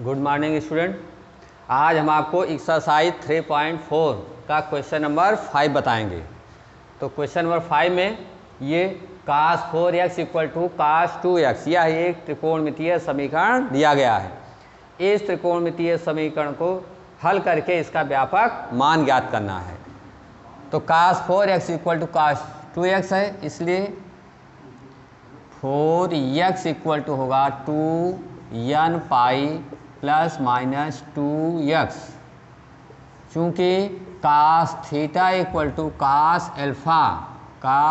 Good morning student. आज हम आपको एक्सरसाइज 3.4 का क्वेश्चन नंबर 5 बताएंगे। तो क्वेश्चन नंबर 5 में ये cos 4x equal to cos 2x यह एक त्रिकोणमितीय समीकरण दिया गया है। इस त्रिकोणमितीय समीकरण को हल करके इसका व्यापक मान ज्ञात करना है। तो cos 4x equal to cos 2x है, इसलिए 4x इक्वल टू होगा 2n pi plus minus 2x। चूँकि cos theta equal to cos alpha का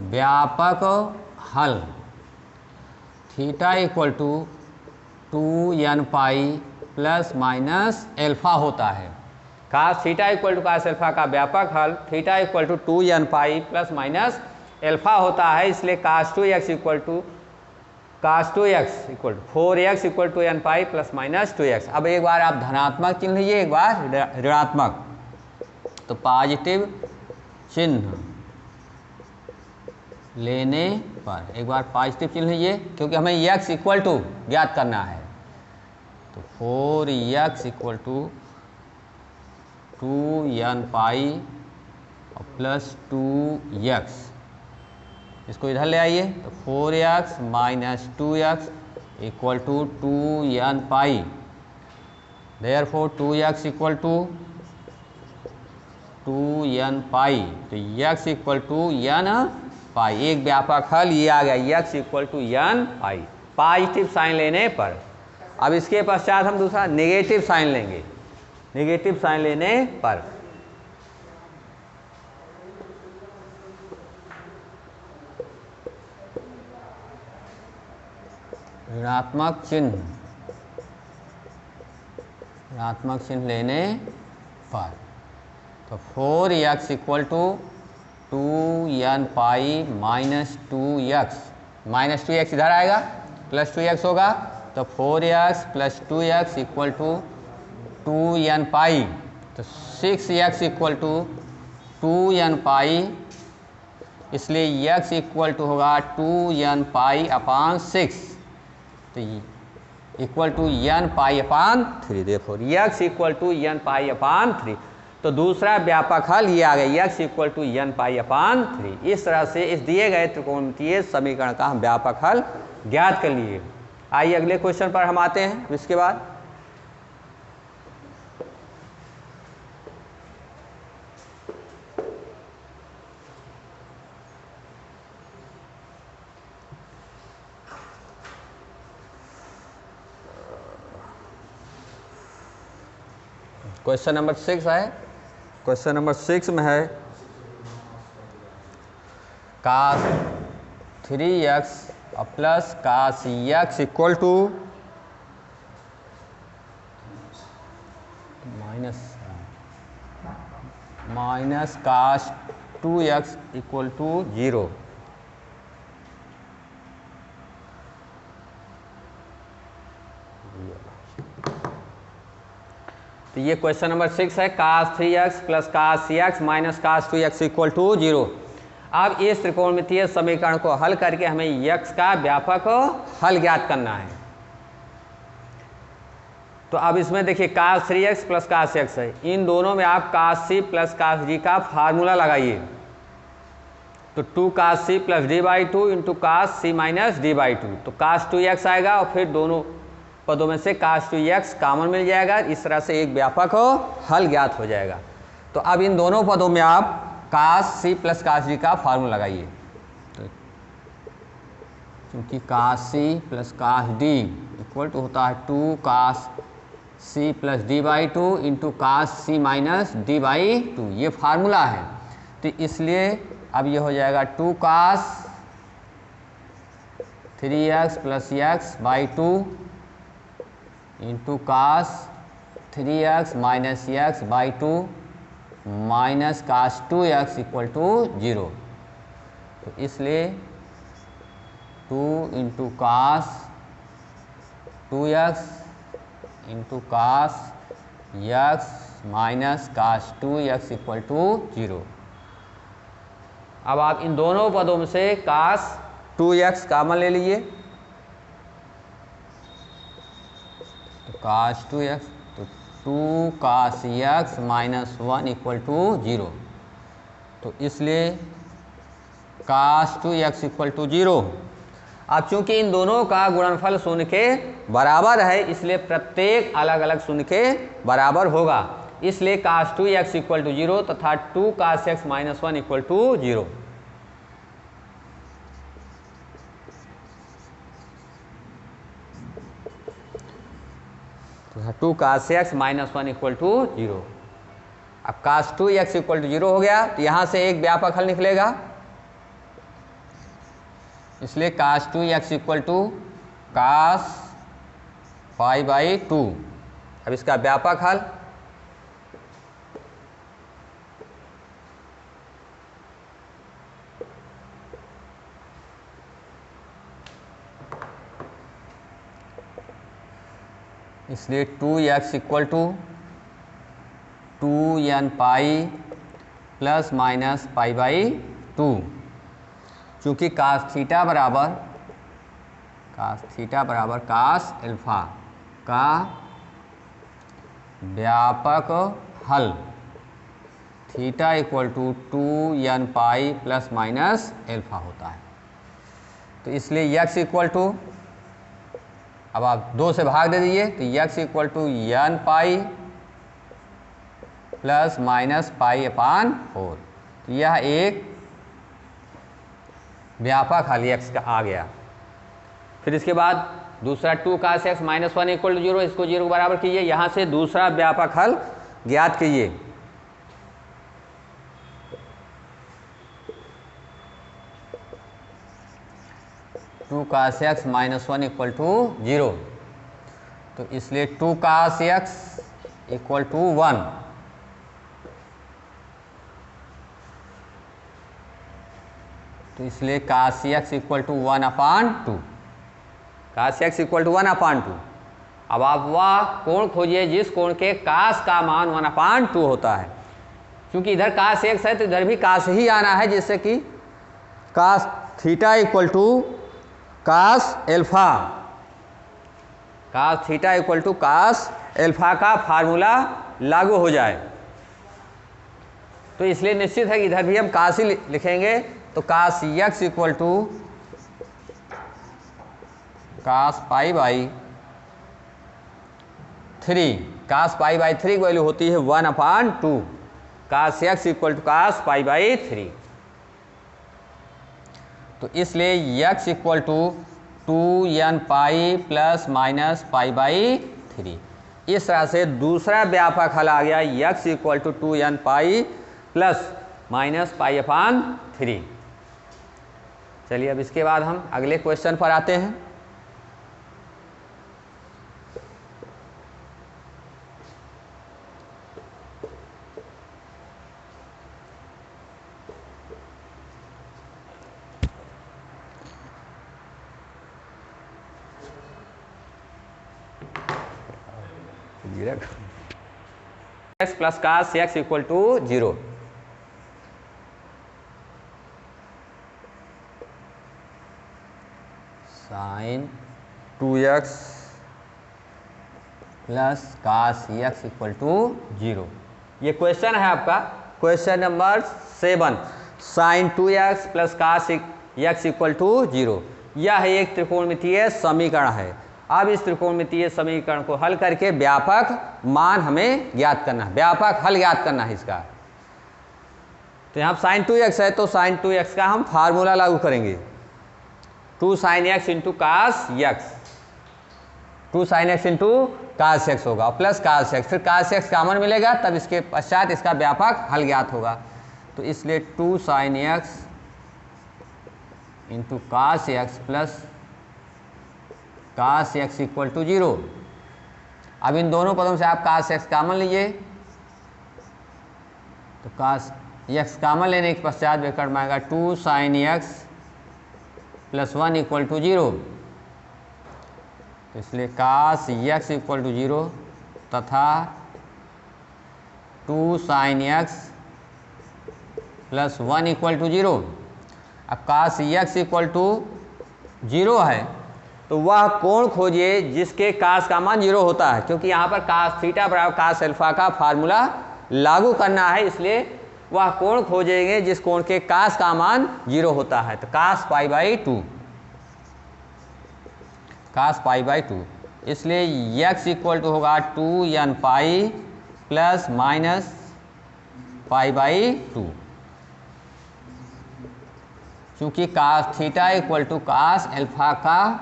व्यापक हल theta equal to 2n pi plus minus alpha होता है। cos theta equal to cos alpha का व्यापक हल theta equal to 2n pi plus minus alpha होता है, इसलिए cos 2x equal to 4x equal to n pi plus minus 2x। अब एक बार आप धनात्मक चिन्ह लीजिए, एक बार ऋणात्मक। तो पॉजिटिव चिन्ह लेने पर एक बार पॉजिटिव चिन्ह लीजिए, क्योंकि हमें x इक्वल टू ज्ञात करना है। तो 4x इक्वल टू 2n पाई और प्लस 2x, इसको इधर ले आइए। तो 4x minus 2x equal to 2n pi, therefore 2x equal to 2n pi. तो x equal to n pi, एक व्यापक हल ये आ गया x equal to n pi positive sign लेने पर। अब इसके पश्चात हम दूसरा नेगेटिव साइन लेंगे। नेगेटिव साइन लेने पर ऋणात्मक चिन्ह लेने पर तो 4x equal to 2n pi minus 2x, minus 2x इधर आएगा, प्लस 2x होगा। तो 4x plus 2x equal to 2n pi. तो 6x इक्वल टू 2n पाई, इसलिए x इक्वल टू होगा 2n पाई अपान 6। तो equal to n pi upon 3, देखो x equal to n pi upon 3। तो दूसरा व्यापक हल ये आ गया x equal to n pi upon 3। इस तरह से इस दिए गए त्रिकोणमितीय समीकरण का हम व्यापक हल ज्ञात कर लिए। आइए अगले क्वेश्चन पर हम आते हैं। इसके बाद क्वेश्चन नंबर 6 है। क्वेश्चन नंबर 6 में है cos 3x plus cos x equal to minus cos 2x equal to 0। तो ये क्वेश्चन नंबर 6 है, cos 3x plus cos x minus cos 2x equal to 0। अब इस त्रिकोणमितीय समीकरण को हल करके हमें x का व्यापक हल ज्ञात करना है। तो अब इसमें देखिए cos 3x plus cos x है, इन दोनों में आप cos c plus cos d का फार्मूला लगाइए। तो 2 cos c plus d by 2 into cos c minus d by 2। तो cos 2x आएगा और फिर दोनों पदों में से cos 2x कॉमन मिल जाएगा। इस तरह से एक व्यापक हल ज्ञात हो जाएगा। तो अब इन दोनों पदों में आप cos c plus cos d का फार्मूला लगाइए। तो क्योंकि cos c plus cos d equal to होता है 2 cos c plus d by 2 into cos c minus d by 2, ये फार्मूला है। तो इसलिए अब ये हो जाएगा 2 cos 3x plus x by 2 into cos 3x minus x by 2 minus cos 2x equal to 0। तो इसलिए 2 into cos 2x into cos x minus cos 2x equal to 0। अब आप इन दोनों पदों में से cos 2x कॉमन ले लीजिए। तो कास 2x, तो 2 cos x minus 1 equal to 0। तो इसलिए कास 2x इक्वल टू 0। अब चूंकि इन दोनों का गुणनफल शून्य के बराबर है, इसलिए प्रत्येक अलग अलग शून्य के बराबर होगा। इसलिए कास 2x इक्वल टू 0 तथा 2 cos x minus 1 equal to 0। तो 2 cos x minus 1 equal to 0। अब कास 2x इक्वल टू 0 हो गया, तो यहां से एक व्यापक हल निकलेगा। इसलिए cos 2x equal to cos pi by 2। अब इसका व्यापक हल, इसलिए 2x equal to 2n pi plus minus pi by 2। चूँकि कास थीटा बराबर कास एल्फा का व्यापक हल theta equal to 2n pi plus minus alpha होता है। तो इसलिए x इक्वल टू, अब आप 2 से भाग दे दीजिए, तो x equal to n pi plus minus pi upon 4। तो यह एक व्यापक हल x का आ गया। फिर इसके बाद दूसरा 2 cos x minus 1 equal to 0, इसको 0 के बराबर कीजिए। यहाँ से दूसरा व्यापक हल ज्ञात कीजिए। Two cos x minus 1 equal to 0। तो इसलिए 2 कास x इक्वल टू 1। तो इसलिए cos x equal to 1 upon 2। Cos x equal to 1 upon 2। अब आप वह कोण खोजिए जिस कोण के कास का मान 1 अपान 2 होता है। क्योंकि इधर कास x है तो इधर भी कास ही आना है, जिससे कि cos theta equal to cos alpha, cos theta equal to cos alpha का फार्मूला लागू हो जाए। तो इसलिए निश्चित है कि इधर भी हम कास ही लिखेंगे। तो cos x equal to cos pi by 3। Cos pi by 3 की वैल्यू होती है 1 upon 2। Cos x equal to cos pi by 3। तो इसलिए x equal to 2n pi plus minus pi by 3। इस तरह से दूसरा व्यापक हल आ गया x equal to 2n pi plus minus pi upon 3। चलिए अब इसके बाद हम अगले क्वेश्चन पर आते हैं। x plus cos x equal to 0। Sine 2x plus cos x equal to 0। ये क्वेश्चन है आपका question number 7। Sine 2x plus cos x equal to 0। यह एक त्रिकोणमितीय समीकरण है। अब इस त्रिकोणमितीय समीकरण को हल करके व्यापक मान हमें ज्ञात करना है, व्यापक हल ज्ञात करना है इसका। तो यहाँ साइन 2x है तो साइन 2x का हम फार्मूला लागू करेंगे। 2 sine x into cos x, 2 sine x into cos x होगा प्लस कास x, फिर कास x कॉमन मिलेगा, तब इसके पश्चात इसका व्यापक हल ज्ञात होगा। तो इसलिए 2 sine x into cos x plus cos x equal to 0। अब इन दोनों पदों से आप कास x कॉमन लीजिए। तो कास x कॉमन लेने के पश्चात विकर्ण में आएगा 2 sine x plus 1 equal to 0। तो इसलिए कास x इक्वल टू 0 तथा 2 sine x plus 1 equal to 0। अब कास x इक्वल टू 0 है तो वह कोण खोजिए जिसके कास का मान 0 होता है, क्योंकि यहाँ पर कास थीटा बराबर कास अल्फा का फार्मूला लागू करना है, इसलिए वह कोण खोजेंगे जिस कोण के कास का मान 0 होता है। तो कास pi by 2, cos pi by 2, इसलिए x इक्वल टू होगा 2n pi plus minus pi by 2, चूंकि cos theta equal to cos alpha का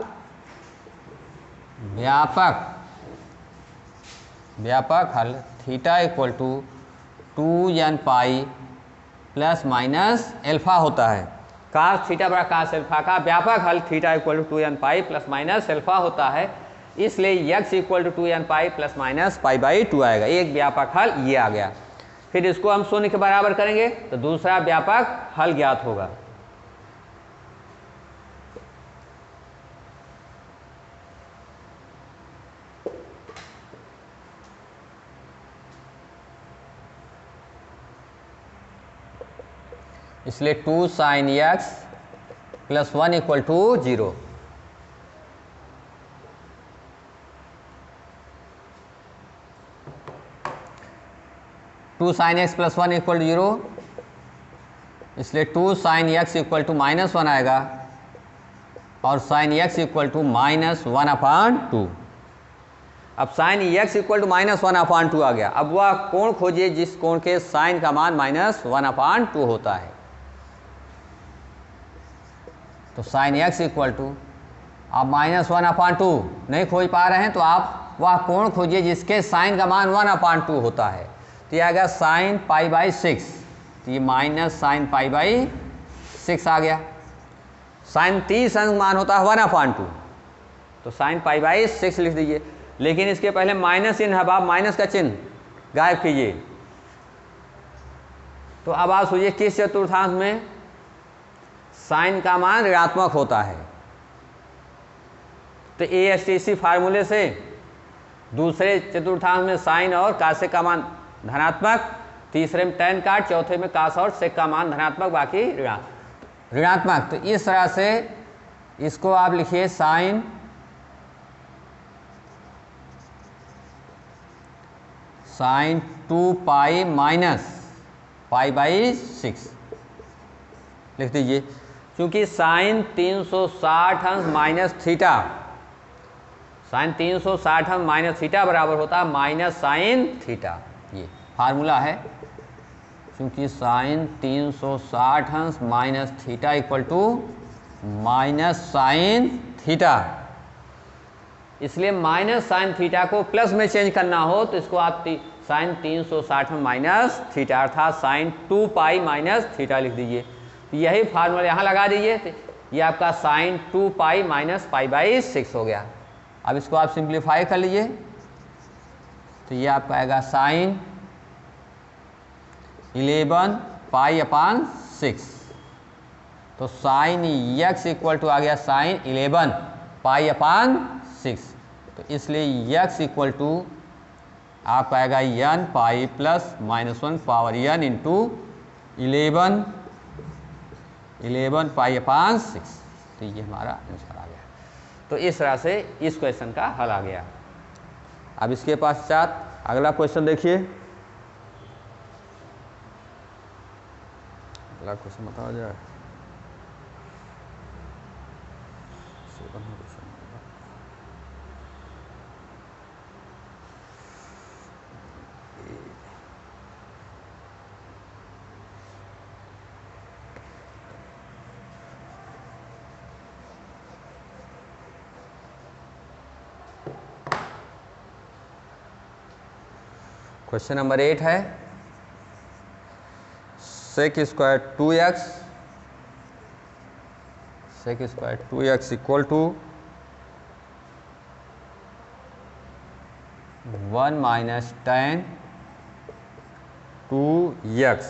व्यापक हल theta equal to 2n pi plus minus alpha होता है। कास थीटा बराबर कास अल्फा का व्यापक हल theta equal to 2n pi plus minus alpha होता है, इसलिए x equal to 2n pi plus minus pi by 2 आएगा। एक व्यापक हल ये आ गया। फिर इसको हम शून्य के बराबर करेंगे तो दूसरा व्यापक हल ज्ञात होगा। इसलिए 2 sin x plus 1 equal to 0। Two sine x plus 1 equal to 0, इसलिए 2 sin x equal to minus 1 आएगा और sin x equal to minus 1/2। अब sin x equal to minus 1/2 आ गया। अब वह कोण खोजिए जिस कोण के साइन का मान माइनस 1/2 होता है। तो sin x इक्वल टू, आप माइनस 1/2 नहीं खोज पा रहे हैं तो आप वह कोण खोजिए जिसके साइन का मान 1/2 होता है। तो यह आ गया साइन पाई बाई 6, तो ये माइनस साइन पाई बाई 6 आ गया। साइन 30 अंश मान होता है 1/2, तो साइन पाई बाई 6 लिख दीजिए। लेकिन इसके पहले माइनस चिन्ह है, आप माइनस का चिन्ह गायब कीजिए। तो अब आप सोचिए किस चतुर्थांश में साइन का मान ऋणात्मक होता है। तो ASTC फार्मूले से दूसरे चतुर्थांश में साइन और कासेक का मान धनात्मक, तीसरे में tan काट, चौथे में कास और सेक का मान धनात्मक, बाकी ऋणात्मक। तो इस तरह से इसको आप लिखिए sine 2 pi minus pi by 6 लिख दीजिए। क्योंकि साइन 360 अंश माइनस थीटा, साइन 360 अंश माइनस थीटा बराबर होता है माइनस साइन थीटा, ये फार्मूला है। क्योंकि साइन 360 अंश minus theta equal to minus sine theta, इसलिए माइनस साइन थीटा को प्लस में चेंज करना हो तो इसको आप साइन 360 माइनस थीटा अर्थात साइन 2 पाई माइनस थीटा लिख दीजिए। यही फार्मूला यहाँ लगा दीजिए, ये आपका sine 2 pi minus pi by 6 हो गया। अब इसको आप सिंप्लीफाई कर लीजिए तो ये आपका आएगा साइन 11 पाई अपान 6। तो साइन x इक्वल टू आ गया साइन 11 पाई अपान 6। तो इसलिए x इक्वल टू आपका आएगा n pi plus minus 1 power n into 11 पाई अपान 6। तो ये हमारा आंसर आ गया। तो इस तरह से इस क्वेश्चन का हल आ गया। अब इसके पश्चात अगला क्वेश्चन देखिए। अगला क्वेश्चन बताया जाए। क्वेश्चन नंबर 8 है sec square 2x equal to 1 minus tan 2x।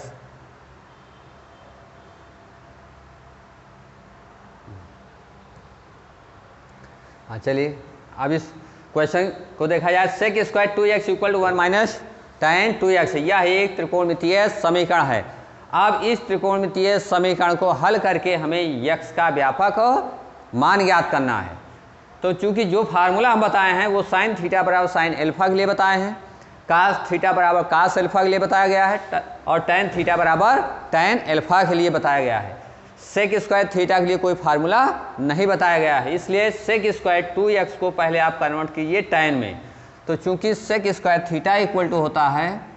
हाँ चलिए अब इस क्वेश्चन को देखा जाए। Sec square 2x equal to 1 minus tan 2x, यह एक त्रिकोणमितीय समीकरण है। अब इस त्रिकोणमितीय समीकरण को हल करके हमें x का व्यापक मान ज्ञात करना है। तो चूंकि जो फार्मूला हम बताए हैं वो साइन थीटा बराबर साइन एल्फा के लिए बताए हैं, कास थीटा बराबर कास एल्फा के लिए बताया गया है, और टैन थीटा बराबर टैन एल्फा के लिए बताया गया है। सेक स्क्वायर थीटा के लिए कोई फार्मूला नहीं बताया गया है, इसलिए सेक स्क्वायर 2x को पहले आप कन्वर्ट कीजिए टैन में। तो चूंकि sec square theta equal to होता है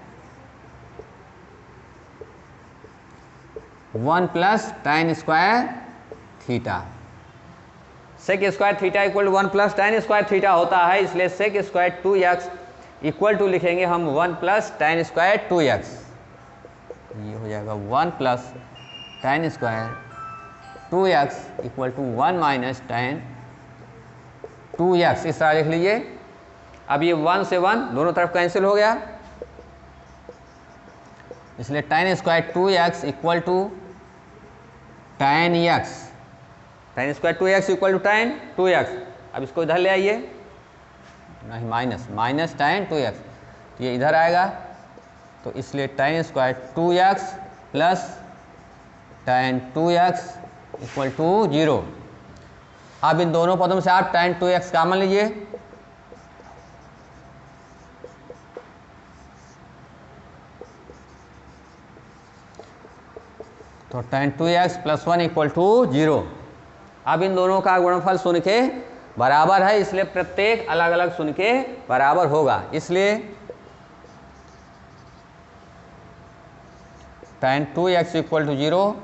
1 plus tan square theta, sec square theta equal to 1 plus tan square theta होता है, इसलिए सेक स्क्वायर 2x इक्वल टू लिखेंगे हम 1 प्लस टैन स्क्वायर 2x, ये हो जाएगा 1 plus tan square 2x equal to 1 minus tan 2x, इस तरह लिख लीजिए। अब ये 1 से 1 दोनों तरफ कैंसिल हो गया, इसलिए tan square 2x equal to tan x, tan square 2x equal to tan 2x। अब इसको इधर ले आइए, नहीं माइनस टैन 2x, तो ये इधर आएगा, तो इसलिए tan square 2x plus tan 2x equal to 0। अब इन दोनों पदों से आप टैन 2x कॉमन लीजिए, तो tan 2x plus 1 equal to 0। अब इन दोनों का गुणनफल शून्य के बराबर है, इसलिए प्रत्येक अलग अलग शून्य के बराबर होगा, इसलिए टैन 2x इक्वल टू 0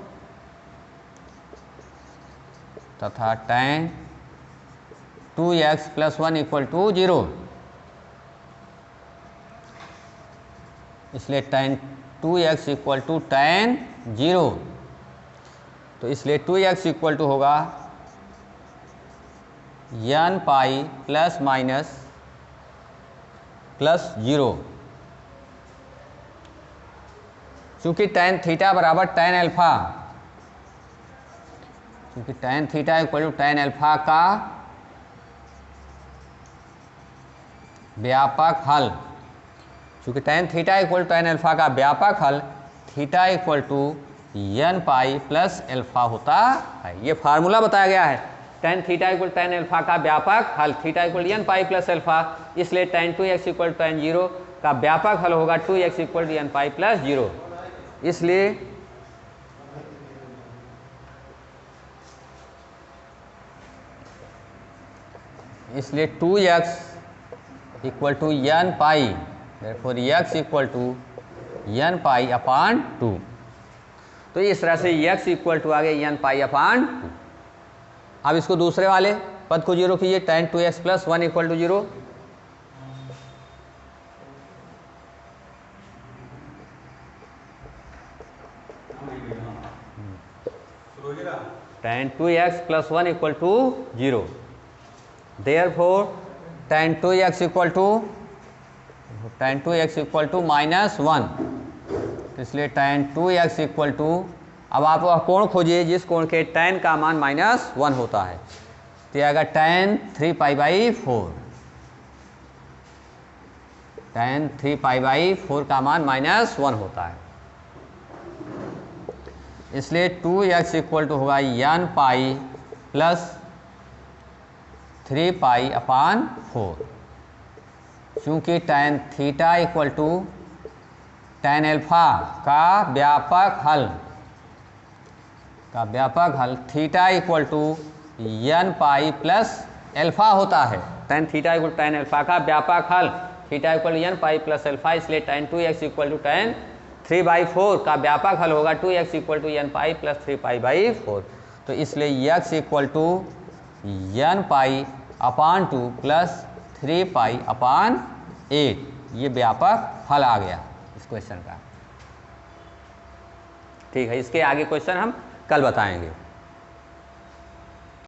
तथा tan 2x plus 1 equal to 0, इसलिए tan 2x equal to tan 0, तो इसलिए 2x इक्वल टू होगा n pi plus minus plus 0, चूंकि टैन थीटा बराबर टैन एल्फा, क्योंकि tan theta equal to tan alpha का व्यापक हल, चूंकि tan theta equal to tan alpha का व्यापक हल theta equal to n pi plus alpha होता है। ये फार्मूला बताया गया है, tan theta equal tan alpha का व्यापक हल theta equal n pi plus alpha, इसलिए टैन 2x इक्वल टैन 0 का व्यापक हल होगा 2x equal to n pi plus 0, इसलिए 2x equal to n pi, therefore x equal to n pi upon 2, तो इस तरह से x इक्वल टू आ गया n पाई अपान 2। अब इसको दूसरे वाले पद को 0 कीजिए, tan 2x plus 1 equal to 0, tan 2x plus 1 equal to 0, therefore tan 2x equal to minus 1, इसलिए टैन 2x इक्वल टू, अब आप वह कोण खोजिए जिस कोण के टैन का मान माइनस 1 होता है, तो यह आएगा tan 3 pi by 4, tan 3 pi by 4 का मान माइनस 1 होता है, इसलिए 2x इक्वल टू होगा n pi plus 3 pi upon 4, चूँकि tan theta equal to tan alpha का व्यापक हल theta equal to n pi plus alpha होता है, tan theta equal tan alpha का व्यापक हल theta equal n pi plus alpha, इसलिए tan 2x equal to tan 3/4 का व्यापक हल होगा 2x equal to n pi plus 3 pi by 4, तो इसलिए x equal to n pi upon 2 plus 3 pi upon 8, ये व्यापक हल आ गया इस क्वेश्चन का। ठीक है, इसके आगे क्वेश्चन हम कल बताएंगे।